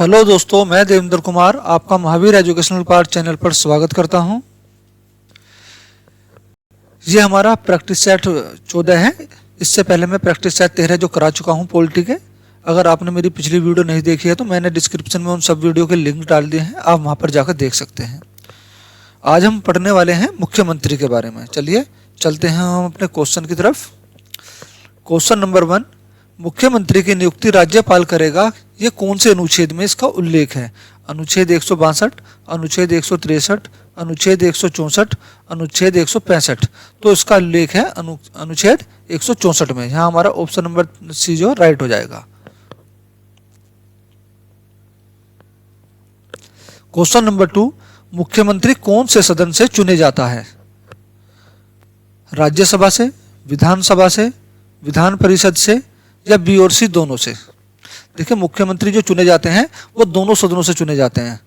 Hello दोस्तों, मैं देवेंद्र कुमार आपका महावीर एजुकेशनल पार्ट चैनल पर स्वागत करता हूं। ये हमारा प्रैक्टिस सेट 14 है। इससे पहले मैं प्रैक्टिस सेट 13 जो करा चुका हूं पॉलिटी के। अगर आपने मेरी पिछली वीडियो नहीं देखी है तो मैंने डिस्क्रिप्शन में उन सब वीडियो के लिंक डाल दिए हैं, आप वहां पर जाकर देख सकते हैं। आज हम पढ़ने वाले हैं मुख्यमंत्री के बारे में। चलिए चलते हैं हम अपने क्वेश्चन की तरफ। क्वेश्चन नंबर 1, मुख्यमंत्री की नियुक्ति राज्यपाल करेगा, ये कौन से अनुच्छेद में इसका उल्लेख है? अनुच्छेद 162, अनुच्छेद 163, अनुच्छेद 164, अनुच्छेद 165। तो इसका उल्लेख है अनुच्छेद 164 में। यहाँ हमारा ऑप्शन नंबर सी जो राइट हो जाएगा। क्वेश्चन नंबर 2, मुख्यमंत्री कौन से सदन से चुने जाता है? राज्यसभा से, विधानसभा से, विधान परिषद से या बी और सी दोनों से? देखिए, मुख्यमंत्री जो चुने जाते हैं वो दोनों सदनों से चुने जाते हैं।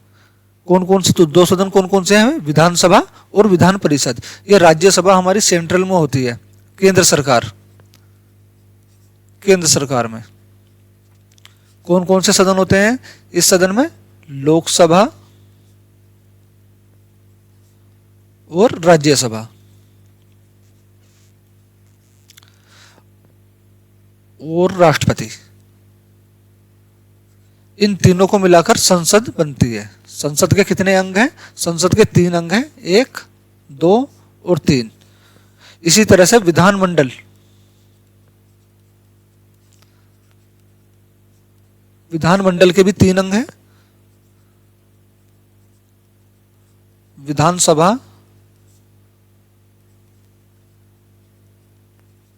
कौन कौन से? तो दो सदन कौन कौन से हैं? विधानसभा और विधान परिषद। ये राज्यसभा हमारी सेंट्रल में होती है, केंद्र सरकार। केंद्र सरकार में कौन कौन से सदन होते हैं इस सदन में? लोकसभा और राज्यसभा और राष्ट्रपति। इन तीनों को मिलाकर संसद बनती है। संसद के कितने अंग हैं? संसद के 3 अंग हैं, 1, 2 और 3। इसी तरह से विधानमंडल, विधानमंडल के भी 3 अंग हैं, विधानसभा,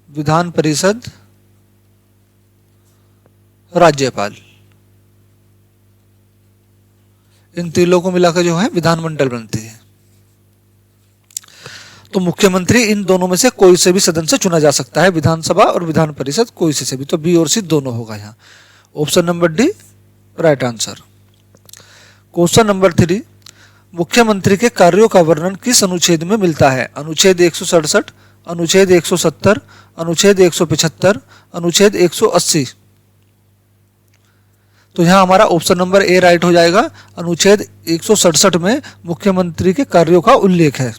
विधान परिषद, राज्यपाल। इन तीनों को मिलाकर जो है विधानमंडल बनती है। तो मुख्यमंत्री इन दोनों में से कोई से भी सदन से चुना जा सकता है, विधानसभा और विधान परिषद कोई से भी। तो बी और सी दोनों होगा यहाँ। Option number D right answer. Question number 3, मुख्यमंत्री के कार्यों का वर्णन किस अनुच्छेद में मिलता है? अनुच्छेद 167, अनुच्छेद 170, अनुच्छेद 175, अनुच्छेद 180। तो यहाँ हमारा ऑप्शन नंबर ए राइट हो जाएगा। अनुच्छेद 167 में मुख्यमंत्री के कार्यों का उल्लेख है।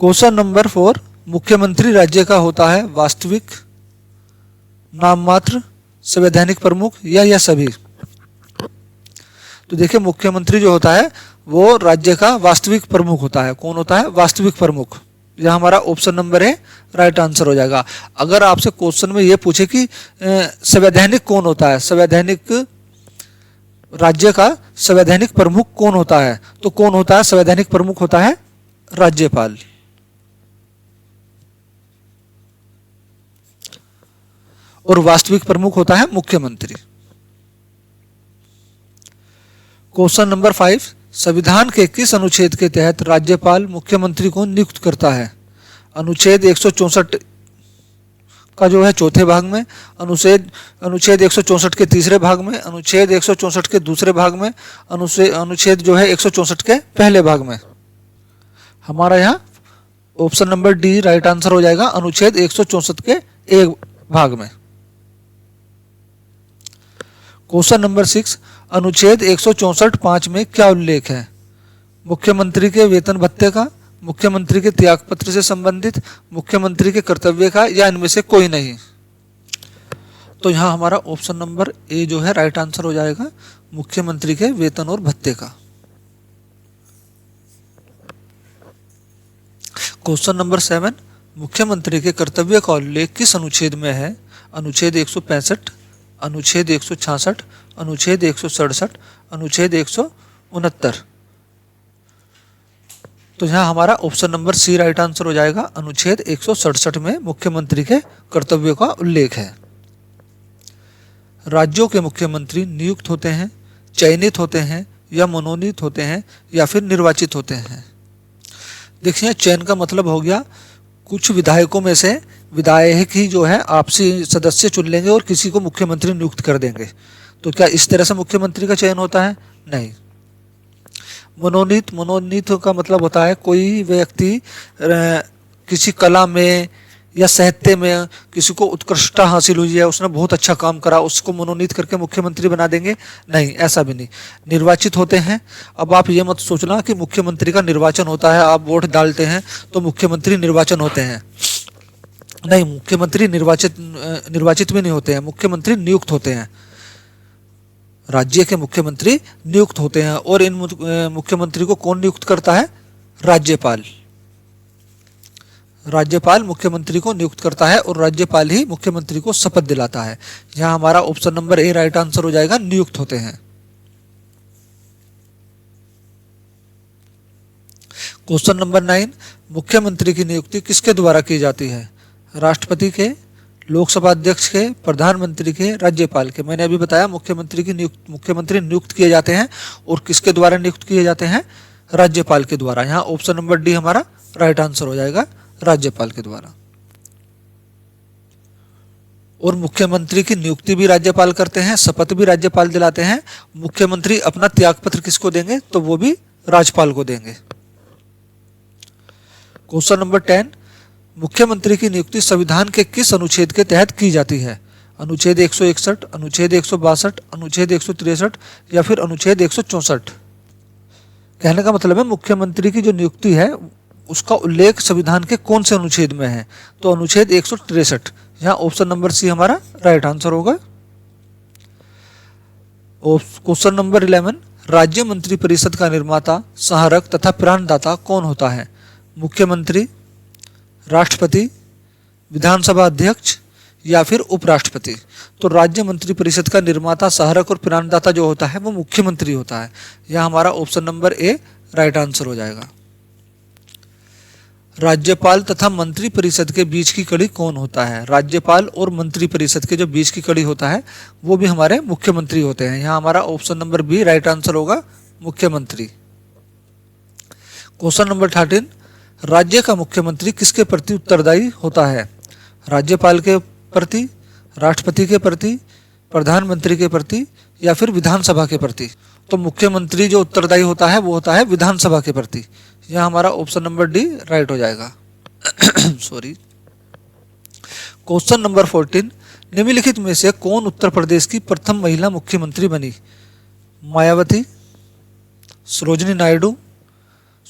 क्वेश्चन नंबर 4, मुख्यमंत्री राज्य का होता है वास्तविक, नाममात्र, संवैधानिक प्रमुख या सभी? तो देखिए, मुख्यमंत्री जो होता है वो राज्य का वास्तविक प्रमुख होता है। कौन होता है? वास्तविक प्रमुख। यह हमारा ऑप्शन नंबर है राइट आंसर हो जाएगा। अगर आपसे क्वेश्चन में यह पूछे कि संवैधानिक कौन होता है, संवैधानिक राज्य का संवैधानिक प्रमुख कौन होता है, तो कौन होता है? संवैधानिक प्रमुख होता है राज्यपाल। और वास्तविक प्रमुख होता है मुख्यमंत्री। क्वेश्चन नंबर 5, संविधान के किस अनुच्छेद के तहत राज्यपाल मुख्यमंत्री को नियुक्त करता है? अनुच्छेद 164 का जो है चौथे भाग में, अनुच्छेद 164 के तीसरे भाग में, अनुच्छेद 164 के दूसरे भाग में, अनुच्छेद जो है 164 के पहले भाग में। हमारा यहाँ option number D right answer हो जाएगा, अनुच्छेद 164 के एक भाग में। क्वेश्चन नंबर 6, अनुच्छेद 164(5) में क्या उल्लेख है? मुख्यमंत्री के वेतन भत्ते का, मुख्यमंत्री के त्यागपत्र से संबंधित, मुख्यमंत्री के कर्तव्य का, या इनमें से कोई नहीं? तो यहाँ हमारा ऑप्शन नंबर ए जो है राइट आंसर हो जाएगा, मुख्यमंत्री के वेतन और भत्ते का। क्वेश्चन नंबर 7, मुख्यमंत्री के कर्तव्य का उल्लेख किस अनुच्छेद में है? अनुच्छेद 165, अनुच्छेद 166, अनुच्छेद 167, अनुच्छेद 169। तो यहाँ हमारा option number C right answer हो जाएगा, अनुच्छेद 167 में मुख्यमंत्री के कर्तव्यों का उल्लेख है। राज्यों के मुख्यमंत्री नियुक्त होते हैं, चयनित होते हैं, या मनोनीत होते हैं, या फिर निर्वाचित होते हैं? देखिए, चयन का मतलब हो गया कुछ विधायकों में से विधायक ही जो है आपसी सदस्य चुन लेंगे और किसी को मुख्यमंत्री नियुक्त कर देंगे। तो क्या इस तरह से मुख्यमंत्री का चयन होता है? नहीं। मनोनीत का मतलब होता है कोई व्यक्ति किसी कला में या साहित्य में किसी को उत्कृष्टता हासिल हुई है, उसने बहुत अच्छा काम करा, उसको मनोनीत करके मुख्यमंत्री बना देंगे? नहीं, ऐसा भी नहीं। निर्वाचित होते हैं। अब आप ये मत सोचना कि मुख्यमंत्री का निर्वाचन होता है, आप वोट डालते हैं तो मुख्यमंत्री निर्वाचन होते हैं। नहीं, मुख्यमंत्री निर्वाचित भी नहीं होते हैं, मुख्यमंत्री नियुक्त होते हैं। राज्य के मुख्यमंत्री नियुक्त होते हैं और इन मुख्यमंत्री को कौन नियुक्त करता है? राज्यपाल। राज्यपाल मुख्यमंत्री को नियुक्त करता है और राज्यपाल ही मुख्यमंत्री को शपथ दिलाता है। यहां हमारा option number A right answer हो जाएगा, नियुक्त होते हैं। क्वेश्चन नंबर 9, मुख्यमंत्री की नियुक्ति किसके द्वारा की जाती है? राष्ट्रपति के, लोकसभा अध्यक्ष के, प्रधानमंत्री के, राज्यपाल के? मैंने अभी बताया मुख्यमंत्री नियुक्त किए जाते हैं और किसके द्वारा नियुक्त किए जाते हैं? राज्यपाल के द्वारा। यहाँ ऑप्शन नंबर डी हमारा राइट आंसर हो जाएगा, राज्यपाल के द्वारा। और मुख्यमंत्री की नियुक्ति भी राज्यपाल करते हैं, शपथ भी राज्यपाल दिलाते हैं। मुख्यमंत्री अपना त्यागपत्र किसको देंगे? तो वो भी राज्यपाल को देंगे। क्वेश्चन नंबर 10, मुख्यमंत्री की नियुक्ति संविधान के किस अनुच्छेद के तहत की जाती है? अनुच्छेद 161, अनुच्छेद 162, अनुच्छेद 163 या फिर अनुच्छेद 164? कहने का मतलब है मुख्यमंत्री की जो नियुक्ति है उसका उल्लेख संविधान के कौन से अनुच्छेद में है? तो अनुच्छेद 163। यहाँ ऑप्शन नंबर सी हमारा राइट आंसर होगा। क्वेश्चन नंबर 11, राज्य मंत्री परिषद का निर्माता, सहारक तथा प्राणदाता कौन होता है? मुख्यमंत्री, राष्ट्रपति, विधानसभा अध्यक्ष या फिर उपराष्ट्रपति? तो राज्य मंत्री परिषद का निर्माता, सहारक और प्राणदाता जो होता है वो मुख्यमंत्री होता है। यह हमारा option number A right answer हो जाएगा। राज्यपाल तथा मंत्री परिषद के बीच की कड़ी कौन होता है? राज्यपाल और मंत्री परिषद के जो बीच की कड़ी होता है वो भी हमारे मुख्यमंत्री होते हैं। यहाँ हमारा option number B right answer होगा, मुख्यमंत्री। क्वेश्चन नंबर 13, राज्य का मुख्यमंत्री किसके प्रति उत्तरदायी होता है? राज्यपाल के प्रति, राष्ट्रपति के प्रति, प्रधानमंत्री के प्रति या फिर विधानसभा के प्रति? तो मुख्यमंत्री जो उत्तरदायी होता है वो होता है विधानसभा के प्रति। यह हमारा ऑप्शन नंबर डी राइट हो जाएगा। सॉरी। क्वेश्चन नंबर 14, निम्नलिखित में से कौन उत्तर प्रदेश की प्रथम महिला मुख्यमंत्री बनी? मायावती, सरोजिनी नायडू,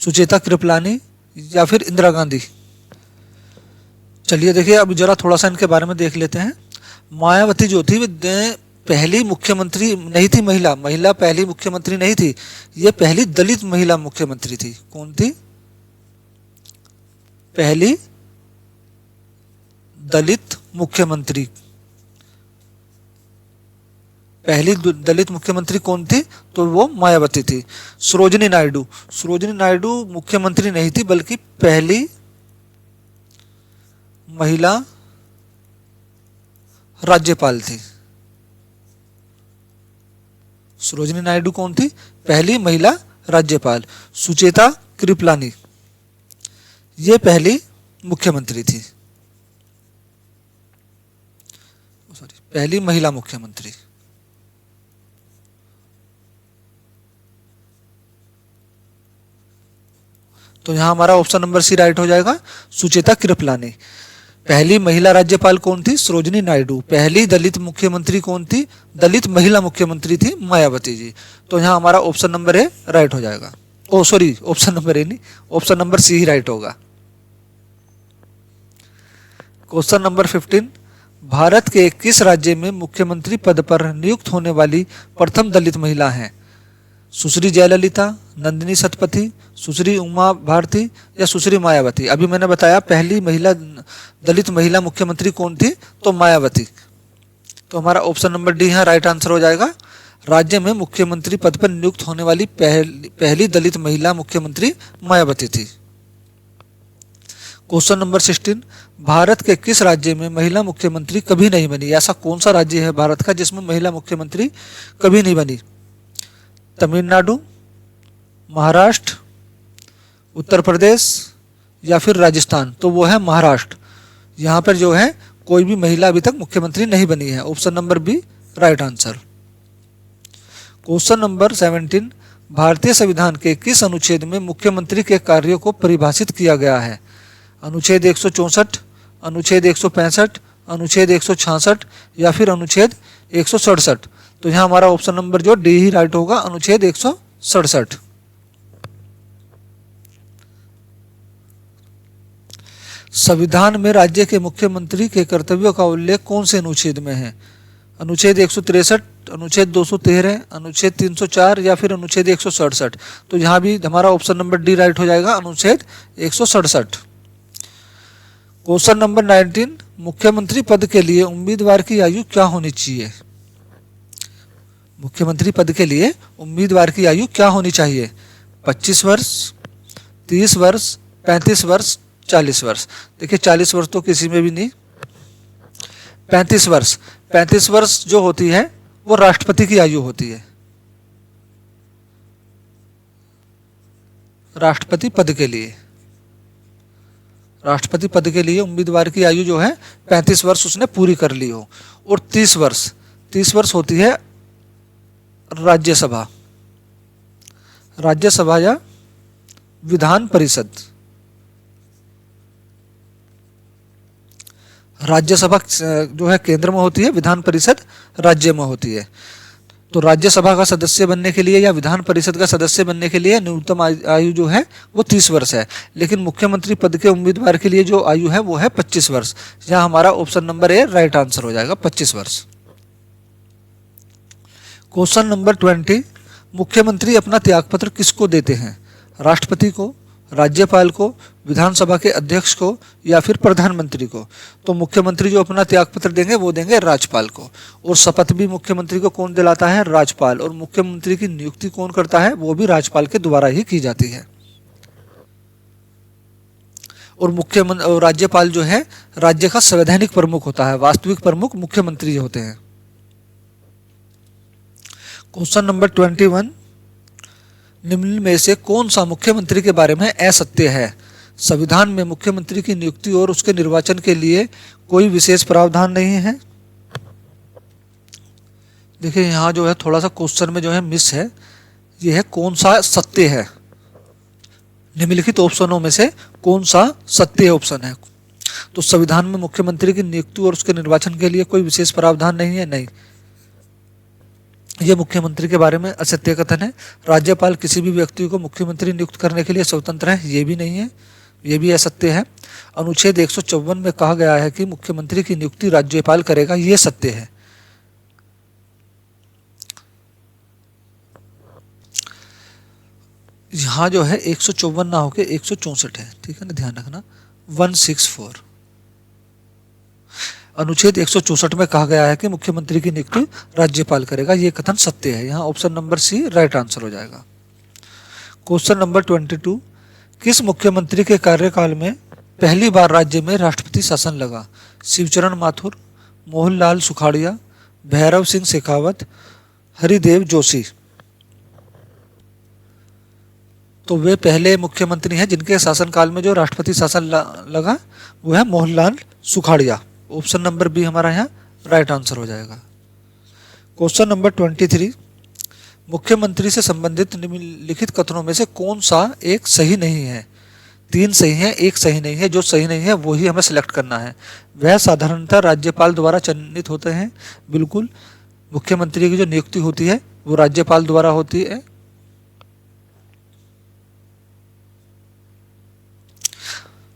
सुचेता कृपलानी या फिर इंदिरा गांधी? चलिए देखिए, अब जरा थोड़ा सा इनके बारे में देख लेते हैं। मायावती जो थी पहली मुख्यमंत्री नहीं थी, महिला पहली मुख्यमंत्री नहीं थी, ये पहली दलित महिला मुख्यमंत्री थी। कौन थी? पहली दलित मुख्यमंत्री। पहली दलित मुख्यमंत्री कौन थी? तो वो मायावती थी। सरोजिनी नायडू मुख्यमंत्री नहीं थी बल्कि पहली महिला राज्यपाल थी। सरोजिनी नायडू कौन थी? पहली महिला राज्यपाल। सुचेता कृपलानी ये पहली मुख्यमंत्री थी, पहली महिला मुख्यमंत्री। तो यहां हमारा ऑप्शन नंबर सी राइट हो जाएगा, सुचेता कृपलानी। पहली महिला राज्यपाल कौन थी? सरोजिनी नायडू। पहली दलित मुख्यमंत्री कौन थी? दलित महिला मुख्यमंत्री थी मायावती जी। तो यहाँ हमारा ऑप्शन नंबर ए राइट हो जाएगा। ओ सॉरी, ऑप्शन नंबर ए नहीं, ऑप्शन नंबर सी ही राइट होगा। क्वेश्चन नंबर 15, भारत के किस राज्य में मुख्यमंत्री पद पर नियुक्त होने वाली प्रथम दलित महिला हैं? सुश्री जयललिता, नंदिनी सतपथी, सुश्री उमा भारती या सुश्री मायावती? अभी मैंने बताया पहली दलित महिला मुख्यमंत्री कौन थी? तो मायावती। तो हमारा ऑप्शन नंबर डी यहाँ राइट आंसर हो जाएगा। राज्य में मुख्यमंत्री पद पर नियुक्त होने वाली पहली दलित महिला मुख्यमंत्री मायावती थी। क्वेश्चन नंबर 16, भारत के किस राज्य में महिला मुख्यमंत्री कभी नहीं बनी? ऐसा कौन सा राज्य है भारत का जिसमें महिला मुख्यमंत्री कभी नहीं बनी? तमिलनाडु, महाराष्ट्र, उत्तर प्रदेश या फिर राजस्थान? तो वो है महाराष्ट्र। यहाँ पर जो है कोई भी महिला अभी तक मुख्यमंत्री नहीं बनी है। Option number B right answer. Question number 17, भारतीय संविधान के किस अनुच्छेद में मुख्यमंत्री के कार्यों को परिभाषित किया गया है? अनुच्छेद 164, अनुच्छेद 165, अनुच्छेद 166 या फिर अनुच्छेद 167। तो यहाँ हमारा ऑप्शन नंबर जो डी ही राइट होगा, अनुच्छेद 167। संविधान में राज्य के मुख्यमंत्री के कर्तव्यों का उल्लेख कौन से अनुच्छेद में है? अनुच्छेद 163, अनुच्छेद 213, अनुच्छेद 304 या फिर अनुच्छेद 167। तो यहाँ भी हमारा ऑप्शन नंबर डी राइट हो जाएगा, अनुच्छेद 167। क्वेश्चन नंबर 19, मुख्यमंत्री पद के लिए उम्मीदवार की आयु क्या होनी चाहिए? मुख्यमंत्री पद के लिए उम्मीदवार की आयु क्या होनी चाहिए? 25 वर्ष, 30 वर्ष, 35 वर्ष, 40 वर्ष। देखिए 40 वर्ष तो किसी में भी नहीं। 35 वर्ष, 35 वर्ष जो होती है वो राष्ट्रपति की आयु होती है। राष्ट्रपति पद के लिए, राष्ट्रपति पद के लिए उम्मीदवार की आयु जो है 35 वर्ष उसने पूरी कर ली हो। और 30 वर्ष होती है राज्यसभा, राज्यसभा या विधान परिषद। राज्यसभा जो है केंद्र में होती है, विधान परिषद राज्य में होती है। तो राज्यसभा का सदस्य बनने के लिए या विधान परिषद का सदस्य बनने के लिए न्यूनतम आयु जो है वो 30 वर्ष है। लेकिन मुख्यमंत्री पद के उम्मीदवार के लिए जो आयु है वो है 25 वर्ष। यहाँ हमारा option number A right answer हो जाएगा, 25 वर्ष। क्वेश्चन नंबर 20, मुख्यमंत्री अपना त्यागपत्र किसको देते हैं? राष्ट्रपति को, राज्यपाल को, विधानसभा के अध्यक्ष को या फिर प्रधानमंत्री को? तो मुख्यमंत्री जो अपना त्यागपत्र देंगे वो देंगे राज्यपाल को। और शपथ भी मुख्यमंत्री को कौन दिलाता है? राज्यपाल। और मुख्यमंत्री की नियुक्ति कौन करता है? वो भी राज्यपाल के द्वारा ही की जाती है। और राज्यपाल जो है राज्य का संवैधानिक प्रमुख होता है, वास्तविक प्रमुख मुख्यमंत्री होते हैं। क्वेश्चन नंबर 21, निम्न में से कौन सा मुख्यमंत्री के बारे में असत्य है? संविधान में मुख्यमंत्री की नियुक्ति और उसके निर्वाचन के लिए कोई विशेष प्रावधान नहीं है। देखिए यहाँ जो है थोड़ा सा क्वेश्चन में जो है मिस है, ये है कौन सा सत्य है। निम्नलिखित ऑप्शनों में से कौन सा सत्य ऑप्शन है? तो संविधान में मुख्यमंत्री की नियुक्ति और उसके निर्वाचन के लिए कोई विशेष प्रावधान नहीं है, नहीं, ये मुख्यमंत्री के बारे में असत्य कथन है। राज्यपाल किसी भी व्यक्ति को मुख्यमंत्री नियुक्त करने के लिए स्वतंत्र है, ये भी नहीं है, ये भी असत्य है। अनुच्छेद 154 में कहा गया है कि मुख्यमंत्री की नियुक्ति राज्यपाल करेगा, ये सत्य है। यहाँ जो है 154 ना होके 164 है, ठीक है ना, ध्यान रखना। 164 अनुच्छेद 164 में कहा गया है कि मुख्यमंत्री की नियुक्ति राज्यपाल करेगा, ये कथन सत्य है। यहाँ option number C right answer हो जाएगा। क्वेश्चन नंबर 22, किस मुख्यमंत्री के कार्यकाल में पहली बार राज्य में राष्ट्रपति शासन लगा? शिवचरण माथुर, मोहनलाल सुखाड़िया, भैरव सिंह शेखावत, हरिदेव जोशी। तो वे पहले मुख्यमंत्री हैं जिनके शासनकाल में जो राष्ट्रपति शासन लगा वो है Mohanlal Sukhadia. Option number B हमारा यहाँ राइट आंसर हो जाएगा। क्वेश्चन नंबर 23, मुख्यमंत्री से संबंधित निम्नलिखित कथनों में से कौन सा एक सही नहीं है? 3 सही है, 1 सही नहीं है। जो सही नहीं है वो ही हमें सिलेक्ट करना है। वह साधारणतः राज्यपाल द्वारा चयनित होते हैं, बिल्कुल। मुख्यमंत्री की जो नियुक्ति होती है वो राज्यपाल द्वारा होती है।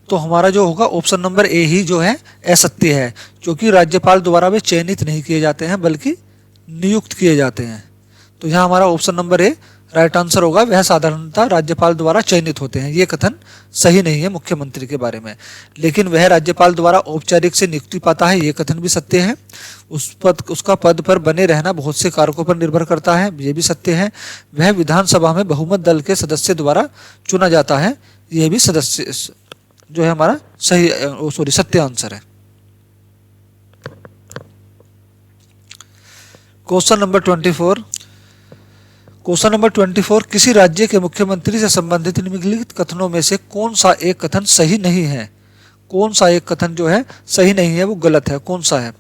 तो हमारा जो होगा ऑप्शन नंबर ए ही जो है असत्य है, क्योंकि राज्यपाल द्वारा वे चयनित नहीं किए जाते हैं बल्कि नियुक्त किए जाते हैं। तो यहाँ हमारा option number A right answer होगा, वह साधारणतः राज्यपाल द्वारा चयनित होते हैं। ये कथन सही नहीं है मुख्यमंत्री के बारे में। लेकिन वह राज्यपाल द्वारा औपचारिक से नियुक्ति पाता है, ये कथन भी सत्य है। उसका पद पर बने रहना बहुत से कारकों पर निर्भर करता है, ये भी सत्य है। वह विधानसभा में बहुमत दल के सदस्य द्वारा चुना जाता है, यह भी सदस्य जो है हमारा सत्य आंसर है। क्वेश्चन नंबर 24, किसी राज्य के मुख्यमंत्री से संबंधित निम्नलिखित कथनों में से कौन सा एक कथन सही नहीं है? कौन सा एक कथन जो है सही नहीं है, वो गलत है, कौन सा है?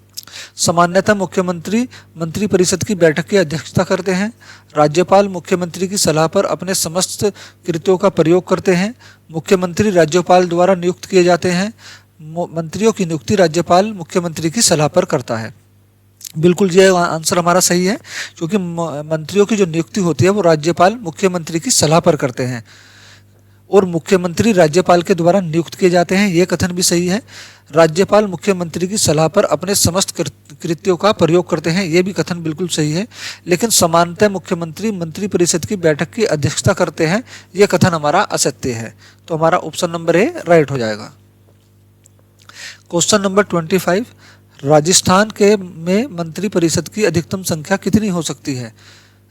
सामान्यतः मुख्यमंत्री मंत्रिपरिषद की बैठक की अध्यक्षता करते हैं। राज्यपाल मुख्यमंत्री की सलाह पर अपने समस्त कृत्यों का प्रयोग करते हैं। मुख्यमंत्री राज्यपाल द्वारा नियुक्त किए जाते हैं। मंत्रियों की नियुक्ति राज्यपाल मुख्यमंत्री की सलाह पर करता है। बिल्कुल ये आंसर हमारा सही है, क्योंकि मंत्रियों की जो नियुक्ति होती है वो राज्यपाल मुख्यमंत्री की सलाह पर करते हैं और मुख्यमंत्री राज्यपाल के द्वारा नियुक्त किए जाते हैं। ये कथन भी सही है। राज्यपाल मुख्यमंत्री की सलाह पर अपने समस्त कृत्यों का प्रयोग करते हैं, ये भी कथन बिल्कुल सही है। लेकिन सामान्यतः मुख्यमंत्री मंत्रिपरिषद की बैठक की अध्यक्षता करते हैं, ये कथन हमारा असत्य है। तो हमारा ऑप्शन नंबर ए राइट हो जाएगा। क्वेश्चन नंबर 25, राजस्थान के में मंत्रिपरिषद की अधिकतम संख्या कितनी हो सकती है?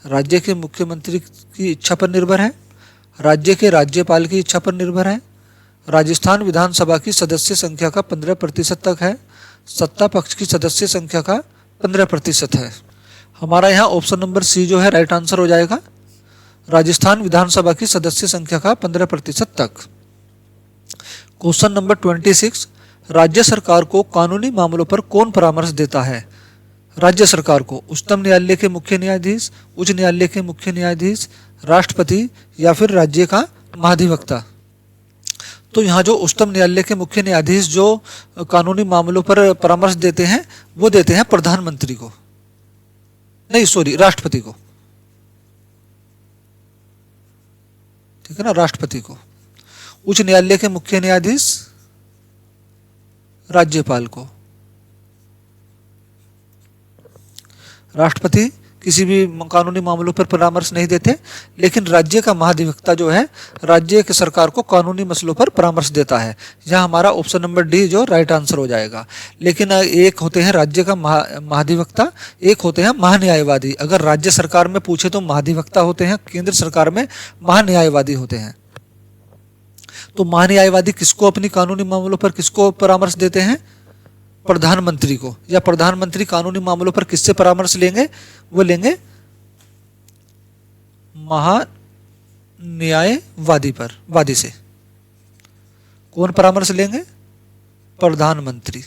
राज्य के मुख्यमंत्री की इच्छा पर निर्भर है, राज्य के राज्यपाल की इच्छा पर निर्भर है, राजस्थान विधानसभा की सदस्य संख्या का 15% तक है, सत्ता पक्ष की सदस्य संख्या का 15% है। हमारा यहाँ ऑप्शन नंबर सी जो है राइट आंसर हो जाएगा। राजस्थान विधानसभा की सदस्य संख्या का 15% तक। क्वेश्चन नंबर 26, राज्य सरकार को कानूनी मामलों पर कौन परामर्श देता है? राज्य सरकार को उच्चतम न्यायालय के मुख्य न्यायाधीश, उच्च न्यायालय के मुख्य न्यायाधीश, राष्ट्रपति या फिर राज्य का महाधिवक्ता। तो यहाँ जो उच्चतम न्यायालय के मुख्य न्यायाधीश जो कानूनी मामलों पर परामर्श देते हैं वो देते हैं प्रधानमंत्री को, नहीं सॉरी राष्ट्रपति को, ठीक है ना, राष्ट्रपति को। उच्च न्यायालय के मुख्य न्यायाधीश राज्यपाल को, राष्ट्रपति किसी भी कानूनी मामलों पर परामर्श नहीं देते, लेकिन राज्य का महाधिवक्ता जो है राज्य की सरकार को कानूनी मसलों पर परामर्श देता है। यहाँ हमारा ऑप्शन नंबर डी जो राइट आंसर हो जाएगा। लेकिन एक होते हैं राज्य का महाधिवक्ता, एक होते हैं महान्यायवादी। अगर राज्य सरकार में पूछे तो महाधिवक्ता होते हैं, केंद्र सरकार में महान्यायवादी होते हैं। तो महान्यायवादी किसको अपनी कानूनी मामलों पर किसको परामर्श देते हैं? प्रधानमंत्री को। या प्रधानमंत्री कानूनी मामलों पर किससे परामर्श लेंगे? वो लेंगे महान्यायवादी पर, वादी से। कौन परामर्श लेंगे? प्रधानमंत्री।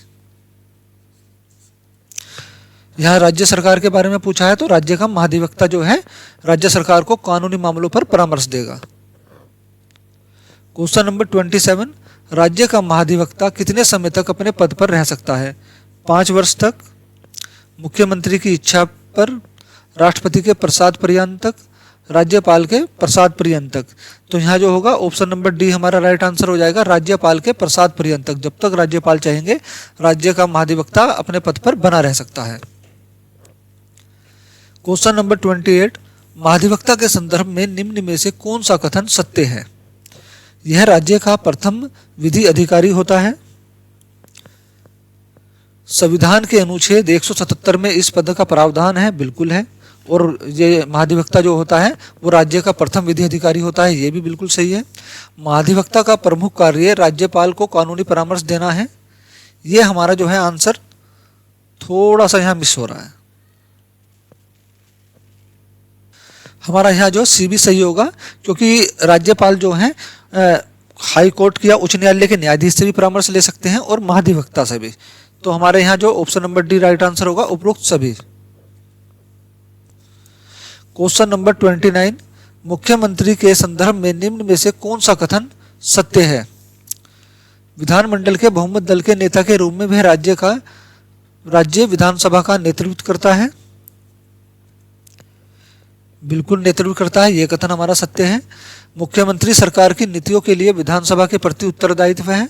यहां राज्य सरकार के बारे में पूछा है तो राज्य का महाधिवक्ता जो है राज्य सरकार को कानूनी मामलों पर परामर्श देगा। क्वेश्चन नंबर 27, राज्य का महाधिवक्ता कितने समय तक अपने पद पर रह सकता है? 5 वर्ष तक, मुख्यमंत्री की इच्छा पर, राष्ट्रपति के प्रसाद पर्यंत तक, राज्यपाल के प्रसाद पर्यंत तक। तो यहाँ जो होगा ऑप्शन नंबर डी हमारा राइट आंसर हो जाएगा, राज्यपाल के प्रसाद पर्यंत तक। जब तक राज्यपाल चाहेंगे राज्य का महाधिवक्ता अपने पद पर बना रह सकता है। क्वेश्चन नंबर 28, महाधिवक्ता के संदर्भ में निम्न में से कौन सा कथन सत्य है? यह राज्य का प्रथम विधि अधिकारी होता है। संविधान के अनुच्छेद 177 में इस पद का प्रावधान है, बिल्कुल है। और ये महाधिवक्ता जो होता है वो राज्य का प्रथम विधि अधिकारी होता है, ये भी बिल्कुल सही है। महाधिवक्ता का प्रमुख कार्य राज्यपाल को कानूनी परामर्श देना है। ये हमारा जो है आंसर थोड़ा सा यहाँ मिस हो रहा है। हमारा यहाँ जो सी भी सही होगा, क्योंकि राज्यपाल जो है हाई कोर्ट या उच्च न्यायालय के न्यायाधीश से भी परामर्श ले सकते हैं और महाधिवक्ता से भी। तो हमारे यहाँ जो option number D right answer होगा, उपरोक्त सभी। क्वेश्चन नंबर 29, मुख्यमंत्री के संदर्भ में निम्न में से कौन सा कथन सत्य है? विधानमंडल के बहुमत दल के नेता के रूप में वह राज्य विधानसभा का नेतृत्व करता है। बिल्कुल नेतृत्व करता है, ये कथन हमारा सत्य है। मुख्यमंत्री सरकार की नीतियों के लिए विधानसभा के प्रति उत्तरदायित्व है।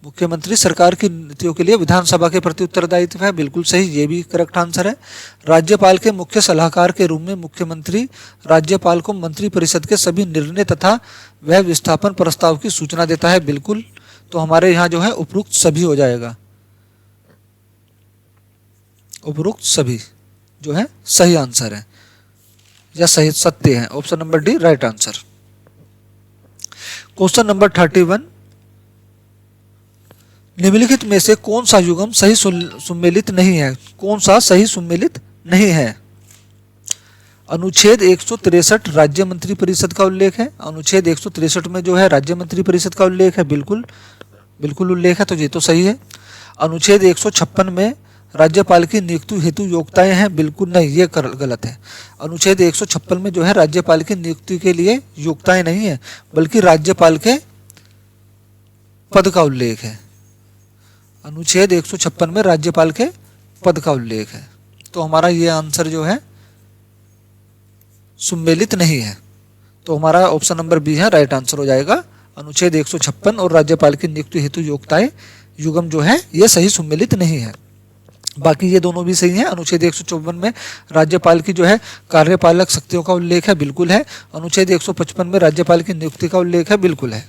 मुख्यमंत्री सरकार की नीतियों के लिए विधानसभा के प्रति उत्तरदायित्व है, बिल्कुल सही, ये भी करेक्ट आंसर है। राज्यपाल के मुख्य सलाहकार के रूप में मुख्यमंत्री राज्यपाल को मंत्रिपरिषद के सभी निर्णय तथा वह विस्थापन प्रस्ताव की सूचना देता है, बिल्कुल। तो हमारे यहाँ जो है उपरोक्त सभी हो जाएगा। उपरोक्त सभी जो है सही आंसर है या सही सत्य है। Option number D right answer. Question number 31, निम्नलिखित में से कौन सा युग्म सही सुमेलित नहीं है? कौन सा सही सुमेलित नहीं है? अनुच्छेद 163 राज्य मंत्री परिषद का उल्लेख है। अनुच्छेद 163 में जो है राज्य मंत्री परिषद का उल्लेख है, बिल्कुल बिल्कुल उल्लेख है, तो ये तो सही है। अनुच्छेद 156 में राज्यपाल की नियुक्ति हेतु योग्यताएं हैं, बिल्कुल नहीं, ये गलत है। अनुच्छेद 156 में जो है राज्यपाल की नियुक्ति के लिए योग्यताएं नहीं है, बल्कि राज्यपाल के पद का उल्लेख है, अनुच्छेद 156 में राज्यपाल के पद का उल्लेख है। तो हमारा ये आंसर जो है सुमेलित नहीं है। तो हमारा ऑप्शन नंबर बी है राइट आंसर हो जाएगा। अनुच्छेद 156 और राज्यपाल की नियुक्ति हेतु योग्यताएं युग्म जो है ये सही सुमेलित नहीं है। बाकी ये दोनों भी सही हैं। अनुच्छेद 154 में राज्यपाल की जो है कार्यपालक शक्तियों का उल्लेख है, बिल्कुल है। अनुच्छेद 155 में राज्यपाल की नियुक्ति का उल्लेख है, बिल्कुल है।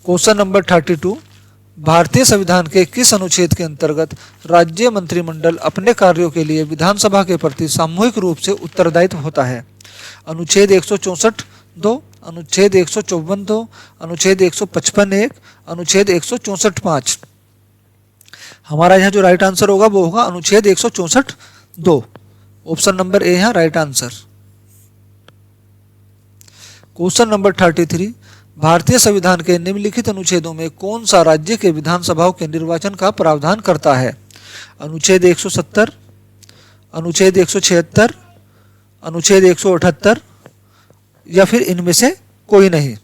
क्वेश्चन नंबर 32, भारतीय संविधान के किस अनुच्छेद के अंतर्गत राज्य मंत्रिमंडल अपने कार्यों के लिए विधानसभा के प्रति सामूहिक रूप से उत्तरदायित्व होता है? अनुच्छेद 164(2), अनुच्छेद 154(2), अनुच्छेद 155(1), अनुच्छेद 164(5). हमारा यहाँ जो राइट आंसर होगा वो होगा अनुच्छेद 164(2). ऑप्शन नंबर ए है राइट आंसर। क्वेश्चन नंबर 33, भारतीय संविधान के निम्नलिखित अनुच्छेदों में कौन सा राज्य के विधानसभाओं के निर्वाचन का प्रावधान करता है? अनुच्छेद 170, अनुच्छेद 176, अनुच्छेद 178 या फिर इनमें से कोई नहीं?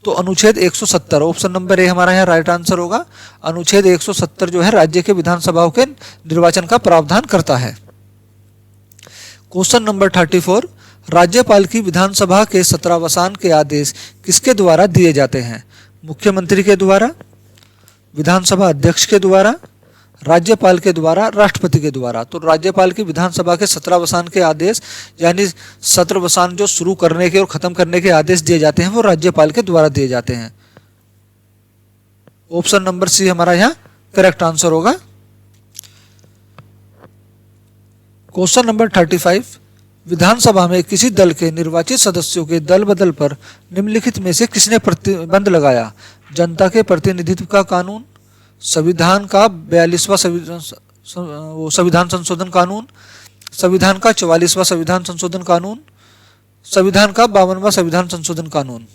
तो अनुच्छेद 170 ऑप्शन नंबर ए हमारा यहाँ राइट आंसर होगा। अनुच्छेद 170 जो है राज्य के विधानसभाओं के निर्वाचन का प्रावधान करता है। क्वेश्चन नंबर 34, राज्यपाल की विधानसभा के सत्रावसान के आदेश किसके द्वारा दिए जाते हैं? मुख्यमंत्री के द्वारा, विधानसभा अध्यक्ष के द्वारा, राज्यपाल के द्वारा, राष्ट्रपति के द्वारा। तो राज्यपाल की विधानसभा के सत्रावसान के आदेश यानी सत्रवसान जो शुरू करने के और खत्म करने के आदेश दिए जाते हैं वो राज्यपाल के द्वारा दिए जाते हैं। ऑप्शन नंबर सी हमारा यहाँ करेक्ट आंसर होगा। क्वेश्चन नंबर 35, विधानसभा में किसी दल के निर्वाचित सदस्यों के दल बदल पर निम्नलिखित में से किसने प्रतिबंध लगाया? जनता के प्रतिनिधित्व का कानून, संविधान का 42वां संविधान संशोधन कानून, संविधान का 44वां संविधान संशोधन कानून, संविधान का 52वां संविधान संशोधन कानून।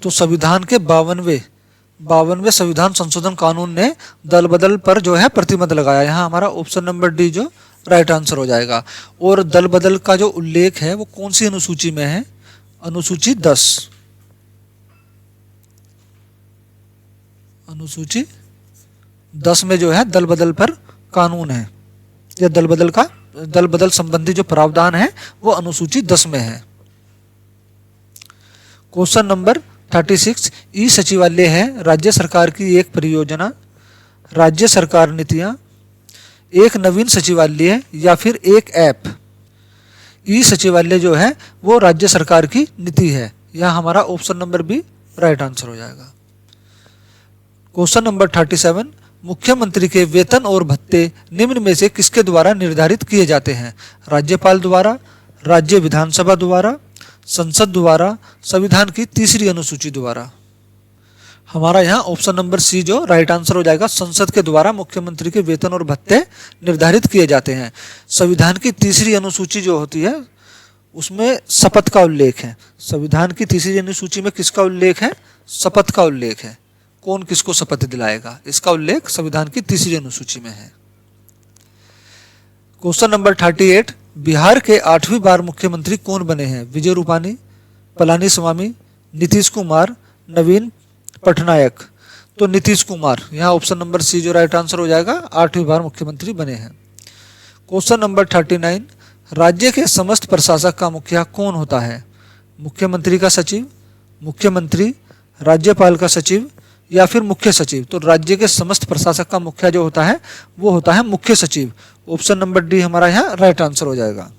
तो संविधान के 52वें संविधान संशोधन कानून ने दल बदल पर जो है प्रतिबंध लगाया। यहाँ हमारा ऑप्शन नंबर डी जो राइट आंसर हो जाएगा। और दल बदल का जो उल्लेख है वो कौन सी अनुसूची में है? अनुसूची 10। अनुसूची 10 में जो है दल बदल पर कानून है, या दल बदल संबंधी जो प्रावधान है वो अनुसूची 10 में है। क्वेश्चन नंबर 36, ई सचिवालय है राज्य सरकार की एक परियोजना, राज्य सरकार नीतियां, एक नवीन सचिवालय या फिर एक ऐप? ई सचिवालय जो है वो राज्य सरकार की नीति है। यह हमारा option number B right answer हो जाएगा। क्वेश्चन नंबर 37, मुख्यमंत्री के वेतन और भत्ते निम्न में से किसके द्वारा निर्धारित किए जाते हैं? राज्यपाल द्वारा, राज्य विधानसभा द्वारा, संसद द्वारा, संविधान की तीसरी अनुसूची द्वारा? हमारा यहाँ ऑप्शन नंबर सी जो राइट आंसर हो जाएगा। संसद के द्वारा मुख्यमंत्री के वेतन और भत्ते निर्धारित किए जाते हैं। संविधान की तीसरी अनुसूची जो होती है उसमें शपथ का उल्लेख है। संविधान की तीसरी अनुसूची में किसका उल्लेख है? शपथ का उल्लेख है। कौन किसको शपथ दिलाएगा, इसका उल्लेख संविधान की तीसरी अनुसूची में है। क्वेश्चन नंबर 38, बिहार के 8वीं बार मुख्यमंत्री कौन बने हैं? विजय रूपाणी, पलानीस्वामी, नीतीश कुमार, नवीन पटनायक? तो नीतीश कुमार, यहाँ ऑप्शन नंबर सी जो राइट आंसर हो जाएगा, 8वीं बार मुख्यमंत्री बने हैं। क्वेश्चन नंबर 39, राज्य के समस्त प्रशासक का मुखिया कौन होता है? मुख्यमंत्री का सचिव, मुख्यमंत्री, राज्यपाल का सचिव या फिर मुख्य सचिव? तो राज्य के समस्त प्रशासक का मुखिया जो होता है वो होता है मुख्य सचिव। ऑप्शन नंबर डी हमारा यहाँ राइट आंसर हो जाएगा।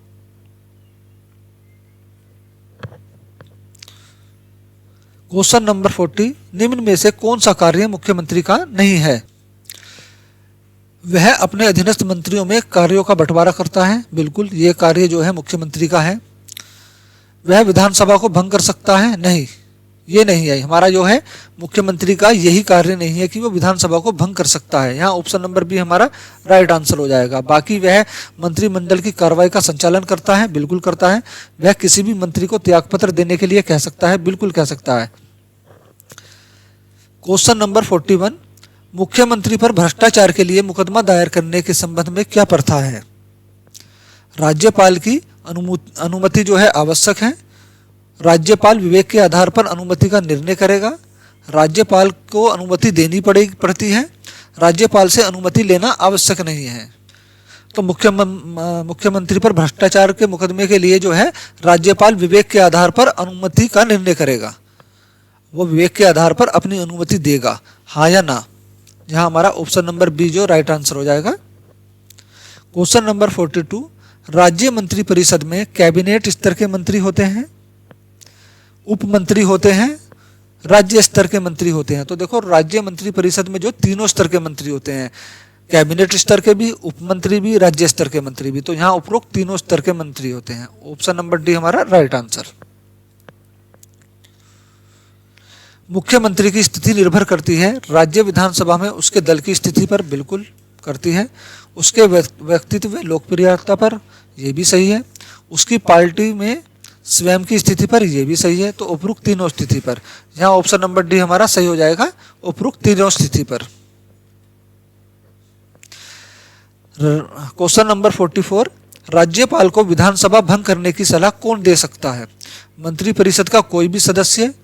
क्वेश्चन नंबर 40, निम्न में से कौन सा कार्य मुख्यमंत्री का नहीं है? वह अपने अधीनस्थ मंत्रियों में कार्यों का बंटवारा करता है, बिल्कुल ये कार्य जो है मुख्यमंत्री का है। वह विधानसभा को भंग कर सकता है? नहीं, ये नहीं है। हमारा जो है मुख्यमंत्री का यही कार्य नहीं है कि वो विधानसभा को भंग कर सकता है। यहाँ ऑप्शन नंबर बी हमारा राइट आंसर हो जाएगा। बाकी वह मंत्रिमंडल की कार्रवाई का संचालन करता है, बिल्कुल करता है। वह किसी भी मंत्री को त्यागपत्र देने के लिए कह सकता है, बिल्कुल कह सकता है। क्वेश्चन नंबर 41, मुख्यमंत्री पर भ्रष्टाचार के लिए मुकदमा दायर करने के संबंध में क्या प्रथा है? राज्यपाल की अनुमति जो है आवश्यक है, राज्यपाल विवेक के आधार पर अनुमति का निर्णय करेगा, राज्यपाल को अनुमति देनी पड़ती है, राज्यपाल से अनुमति लेना आवश्यक नहीं है। तो मुख्यमंत्री पर भ्रष्टाचार के मुकदमे के लिए जो है राज्यपाल विवेक के आधार पर अनुमति का निर्णय करेगा, वो विवेक के आधार पर अपनी अनुमति देगा, हाँ या ना। यहाँ हमारा ऑप्शन नंबर बी जो राइट आंसर हो जाएगा। क्वेश्चन नंबर 42, राज्य मंत्री परिषद में कैबिनेट स्तर के मंत्री होते हैं, उप मंत्री होते हैं, राज्य स्तर के मंत्री होते हैं। तो देखो राज्य मंत्री परिषद में जो तीनों स्तर के मंत्री होते हैं, कैबिनेट स्तर के भी, उप मंत्री भी, राज्य स्तर के मंत्री भी। तो यहाँ उपरोक्त तीनों स्तर के मंत्री होते हैं। ऑप्शन नंबर डी हमारा राइट आंसर। मुख्यमंत्री की स्थिति निर्भर करती है राज्य विधानसभा में उसके दल की स्थिति पर, बिल्कुल करती है। उसके व्यक्तित्व लोकप्रियता पर, यह भी सही है। उसकी पार्टी में स्वयं की स्थिति पर, यह भी सही है। तो उपरोक्त तीनों स्थिति पर, यहाँ ऑप्शन नंबर डी हमारा सही हो जाएगा, उपरोक्त तीनों स्थिति पर। क्वेश्चन नंबर 44, राज्यपाल को विधानसभा भंग करने की सलाह कौन दे सकता है? मंत्री परिषद का कोई भी सदस्य,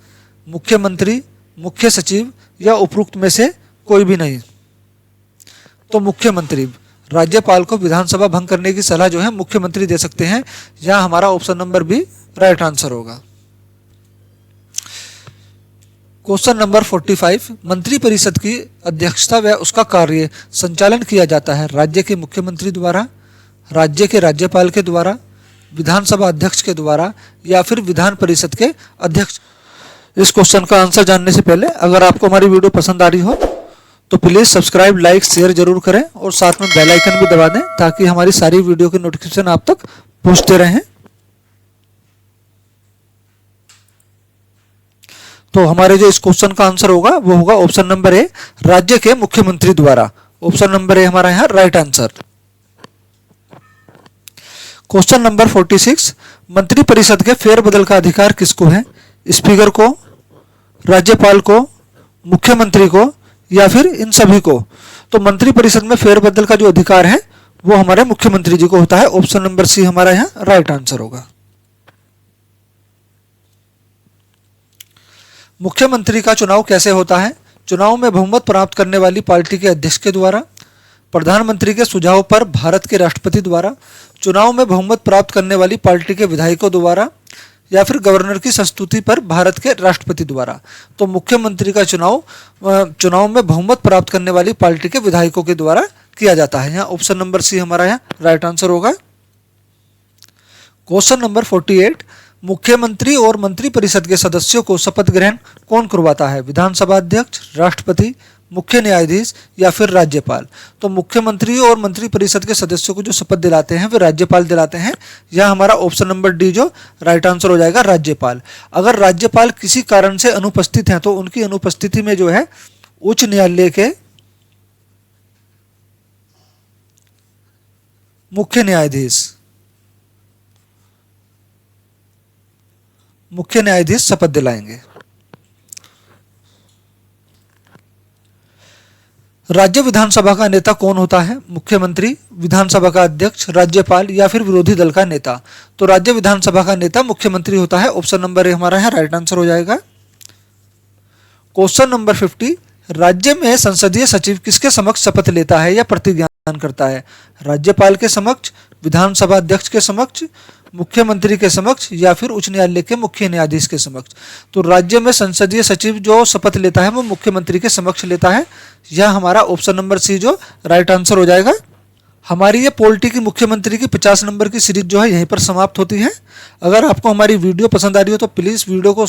मुख्यमंत्री, मुख्य सचिव या उपरोक्त में से कोई भी नहीं। तो मुख्यमंत्री, राज्यपाल को विधानसभा भंग करने की सलाह जो है मुख्यमंत्री दे सकते हैं। यहां हमारा option number B right answer होगा। क्वेश्चन नंबर 45, मंत्री परिषद की अध्यक्षता व उसका कार्य संचालन किया जाता है राज्य के मुख्यमंत्री द्वारा, राज्य के राज्यपाल के द्वारा, विधानसभा अध्यक्ष के द्वारा या फिर विधान परिषद के अध्यक्ष। इस क्वेश्चन का आंसर जानने से पहले अगर आपको हमारी वीडियो पसंद आ रही हो तो प्लीज़ सब्सक्राइब, लाइक, शेयर जरूर करें और साथ में बेल आइकन भी दबा दें ताकि हमारी सारी वीडियो के नोटिफिकेशन आप तक पहुंचते रहें। तो हमारे जो इस क्वेश्चन का आंसर होगा वो होगा ऑप्शन नंबर ए, राज्य के मुख्यमंत्री द्वारा। ऑप्शन नंबर ए हमारा यहाँ राइट आंसर। क्वेश्चन नंबर 46, मंत्री परिषद के फेरबदल का अधिकार किसको है? स्पीकर को, राज्यपाल को, मुख्यमंत्री को या फिर इन सभी को? तो मंत्री परिषद में फेरबदल का जो अधिकार है वो हमारे मुख्यमंत्री जी को होता है। ऑप्शन नंबर सी हमारा यहाँ राइट आंसर होगा। मुख्यमंत्री का चुनाव कैसे होता है? चुनाव में बहुमत प्राप्त करने वाली पार्टी के अध्यक्ष के द्वारा, प्रधानमंत्री के सुझाव पर भारत के राष्ट्रपति द्वारा, चुनाव में बहुमत प्राप्त करने वाली पार्टी के विधायकों द्वारा या फिर गवर्नर की संस्तुति पर भारत के राष्ट्रपति द्वारा। तो मुख्यमंत्री का चुनाव में बहुमत प्राप्त करने वाली पार्टी के विधायकों के द्वारा किया जाता है। यहाँ ऑप्शन नंबर सी हमारा यहाँ राइट आंसर होगा। क्वेश्चन नंबर 48, मुख्यमंत्री और मंत्री परिषद के सदस्यों को शपथ ग्रहण कौन करवाता है? विधानसभा अध्यक्ष, राष्ट्रपति, मुख्य न्यायाधीश या फिर राज्यपाल? तो मुख्यमंत्री और मंत्री परिषद के सदस्यों को जो शपथ दिलाते हैं वे राज्यपाल दिलाते हैं। यह हमारा ऑप्शन नंबर डी जो राइट आंसर हो जाएगा, राज्यपाल। अगर राज्यपाल किसी कारण से अनुपस्थित हैं तो उनकी अनुपस्थिति में जो है उच्च न्यायालय के मुख्य न्यायाधीश शपथ दिलाएंगे। राज्य विधानसभा का नेता कौन होता है? मुख्यमंत्री, विधानसभा का अध्यक्ष, राज्यपाल या फिर विरोधी दल का नेता? तो राज्य विधानसभा का नेता मुख्यमंत्री होता है। ऑप्शन नंबर ए हमारा है राइट आंसर हो जाएगा। क्वेश्चन नंबर 50, राज्य में संसदीय सचिव किसके समक्ष शपथ लेता है या प्रतिज्ञान करता है? राज्यपाल के समक्ष, विधानसभा अध्यक्ष के समक्ष, मुख्यमंत्री के समक्ष या फिर उच्च न्यायालय के मुख्य न्यायाधीश के समक्ष? तो राज्य में संसदीय सचिव जो शपथ लेता है वो मुख्यमंत्री के समक्ष लेता है। यह हमारा ऑप्शन नंबर सी जो राइट आंसर हो जाएगा। हमारी ये पॉलिटी की मुख्यमंत्री की 50 नंबर की सीरीज जो है यहीं पर समाप्त होती है। अगर आपको हमारी वीडियो पसंद आ रही हो तो प्लीज़ वीडियो को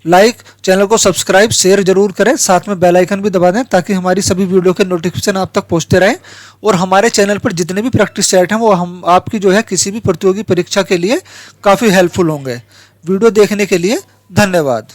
लाइक, चैनल को सब्सक्राइब, शेयर जरूर करें, साथ में बेल आइकन भी दबा दें ताकि हमारी सभी वीडियो के नोटिफिकेशन आप तक पहुंचते रहें। और हमारे चैनल पर जितने भी प्रैक्टिस सेट हैं वो हम आपकी जो है किसी भी प्रतियोगी परीक्षा के लिए काफ़ी हेल्पफुल होंगे। वीडियो देखने के लिए धन्यवाद।